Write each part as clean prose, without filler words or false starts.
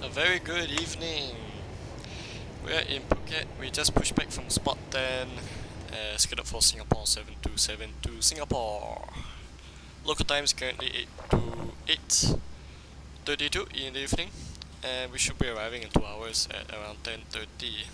A very good evening. We're in Phuket. We just pushed back from spot 10, scheduled for Singapore 727 to Singapore. Local time is currently 8 to 8:32 in the evening, and we should be arriving in 2 hours at around 10:30.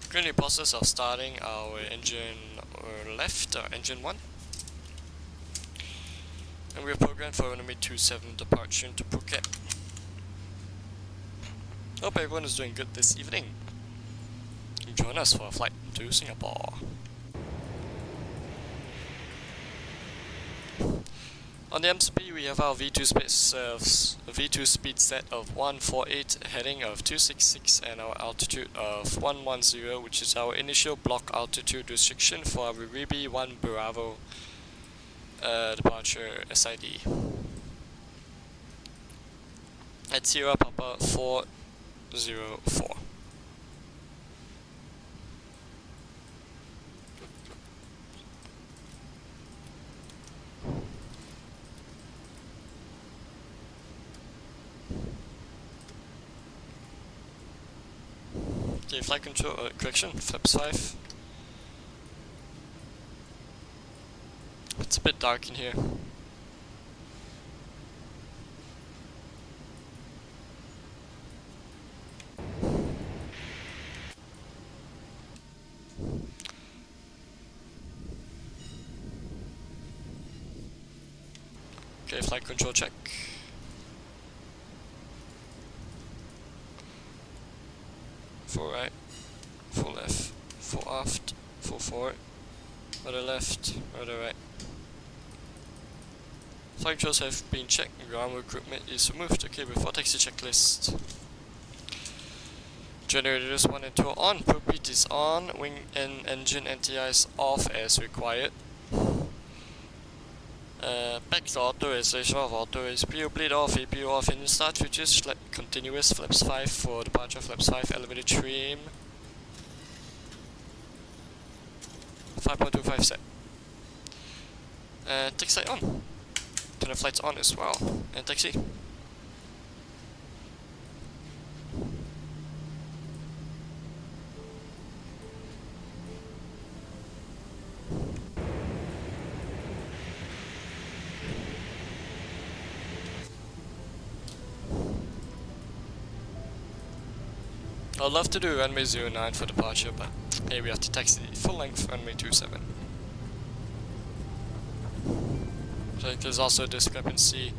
Currently in the process of starting our engine left, engine 1. And we're programmed for runway 27 departure into Phuket. Hope everyone is doing good this evening. Join us for a flight to Singapore. On the MSP we have our V2 speed set of 148, heading of 266, and our altitude of 110, which is our initial block altitude restriction for our REBED 1 Bravo departure SID. At Sierra Papa 404. Okay, flight control, correction, flaps 5. It's a bit dark in here. Okay, flight control check. Full right, full left, full aft, full forward, rudder left, rudder right. Flight controls have been checked, ground equipment is removed. Okay, before taxi checklist. Generators 1 and 2 are on, propellant is on, wing and engine NTI is off as required. Back to auto race, ratio of auto race, PO bleed off, APU off, engine start, switches, continuous, flaps 5 for departure, flaps 5, elevator trim. 5.25 set. Taxi on. Turn the flights on as well. And taxi. I'd love to do runway 09 for departure, but hey, we have to taxi full length runway 27. So I think there's also a discrepancy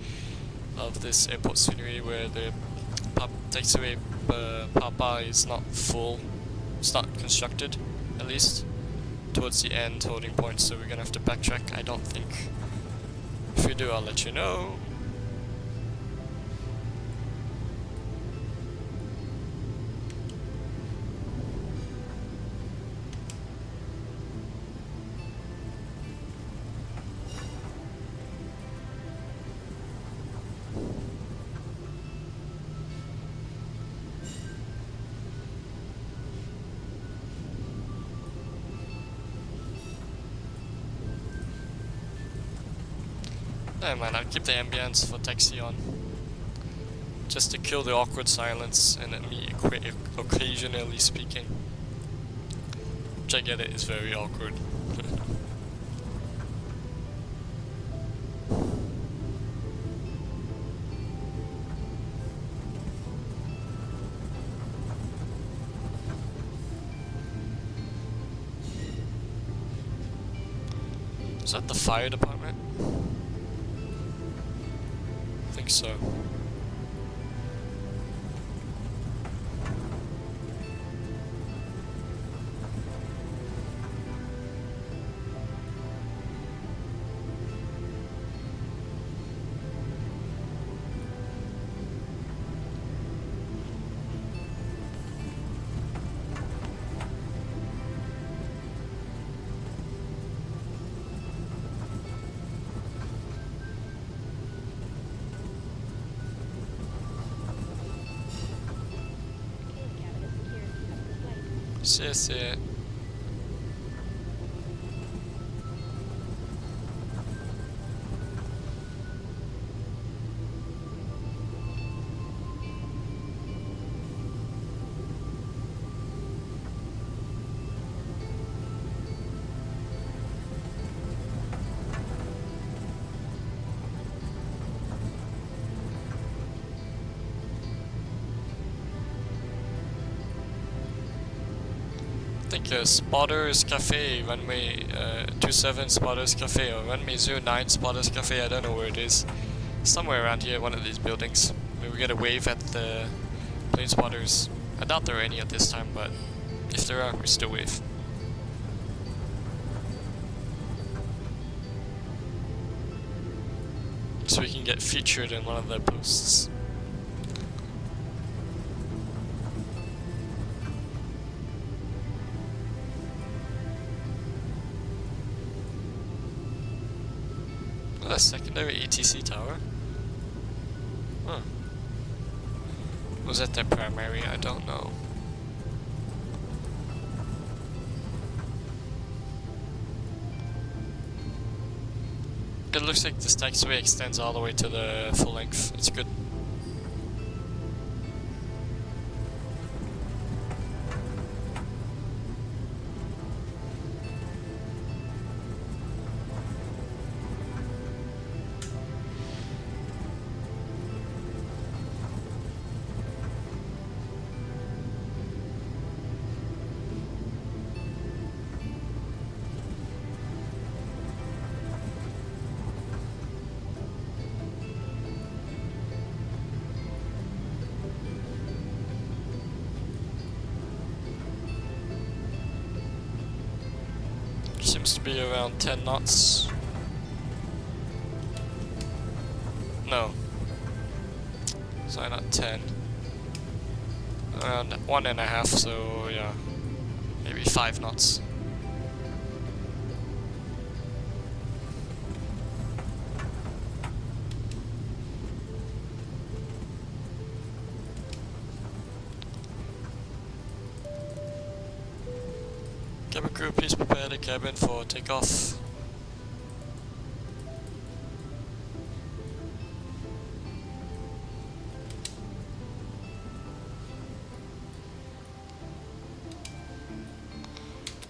of this airport scenery where the taxiway Papa is not full, it's not constructed, at least towards the end holding points, so we're gonna have to backtrack, I don't think. If we do, I'll let you know. Never mind, I'll keep the ambience for taxi on. Just to kill the awkward silence and me occasionally speaking. Which I get it is very awkward. Is that the fire department? I think so. Yes, yeah. think Spotters Cafe, runway 27 Spotters Cafe, or runway 09 Spotters Cafe, I don't know where it is. Somewhere around here, one of these buildings. Maybe we get a wave at the plane spotters. I doubt there are any at this time, but if there are, we still wave. So we can get featured in one of their posts. Oh, a secondary ATC tower? Huh. Was that their primary? I don't know. It looks like this taxiway extends all the way to the full length. It's good. Seems to be around 10 knots. No. Sorry, not 10. Around 1.5, so yeah. Maybe 5 knots. Cabin crew, please prepare the cabin for takeoff.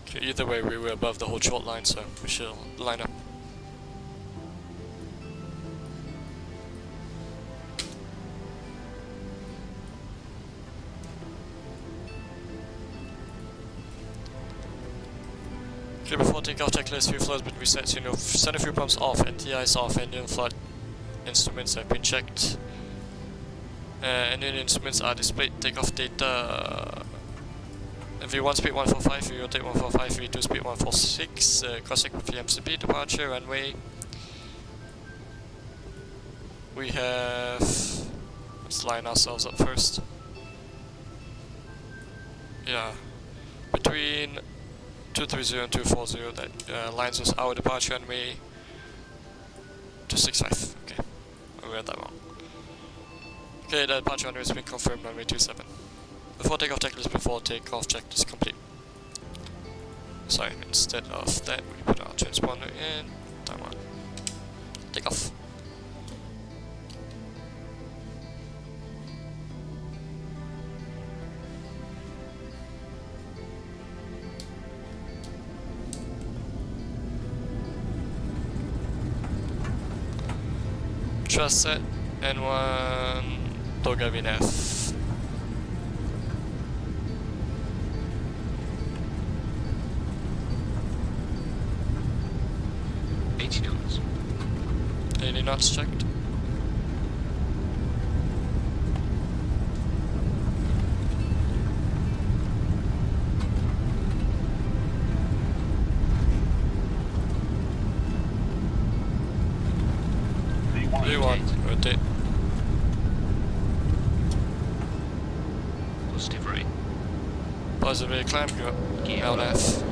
Okay, either way we were above the whole short line, so we should line up. Okay, before takeoff checklist, fuel flow has been reset, so you know, center fuel pumps off, NTI is off, engine flood instruments have been checked. Engine instruments are displayed, takeoff data. V1 speed 145, V rotate 145, V2 speed 146, cross-check with PMCP, departure, runway. We have... let's line ourselves up first. Yeah, between 230 and 240, that lines us our departure runway 265. Okay, I read that wrong. Okay, the departure runway has been confirmed, runway 27. Before takeoff checklist, before takeoff checklist complete. Sorry, instead of that, we put our transponder in. Time on. Takeoff. Trust set, N1, Togavin F. $80. 80 knots checked. V1, rotate. Positive rate. Positive climb, go LF.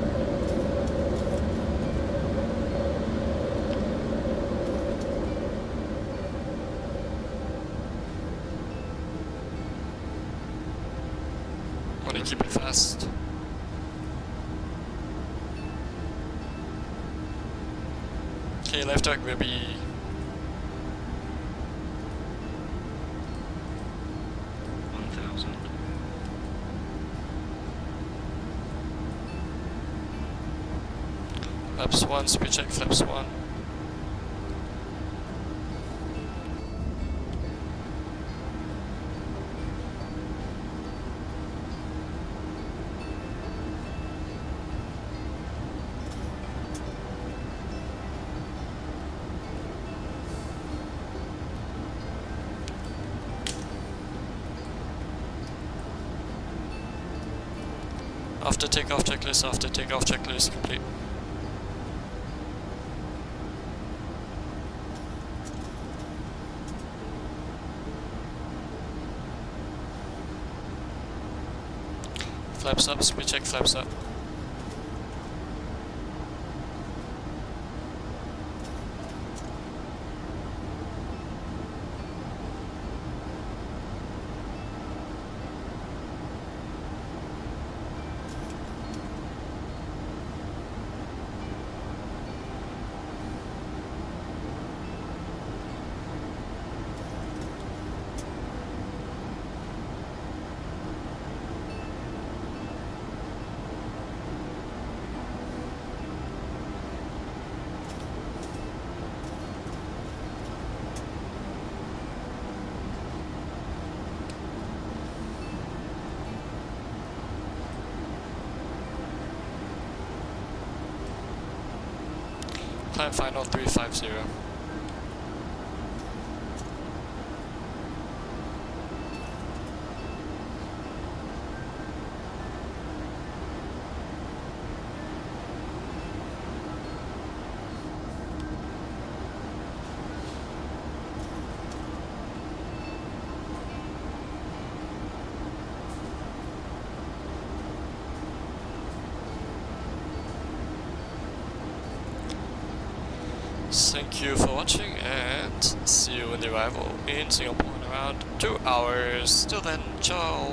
Want to keep it fast. Okay, left track will be flaps 1, speed check flaps 1. After takeoff checklist complete. Flaps up, speed check, flaps up. Climb final 350. Thank you for watching and see you in the arrival in Singapore in around 2 hours. Till then, ciao!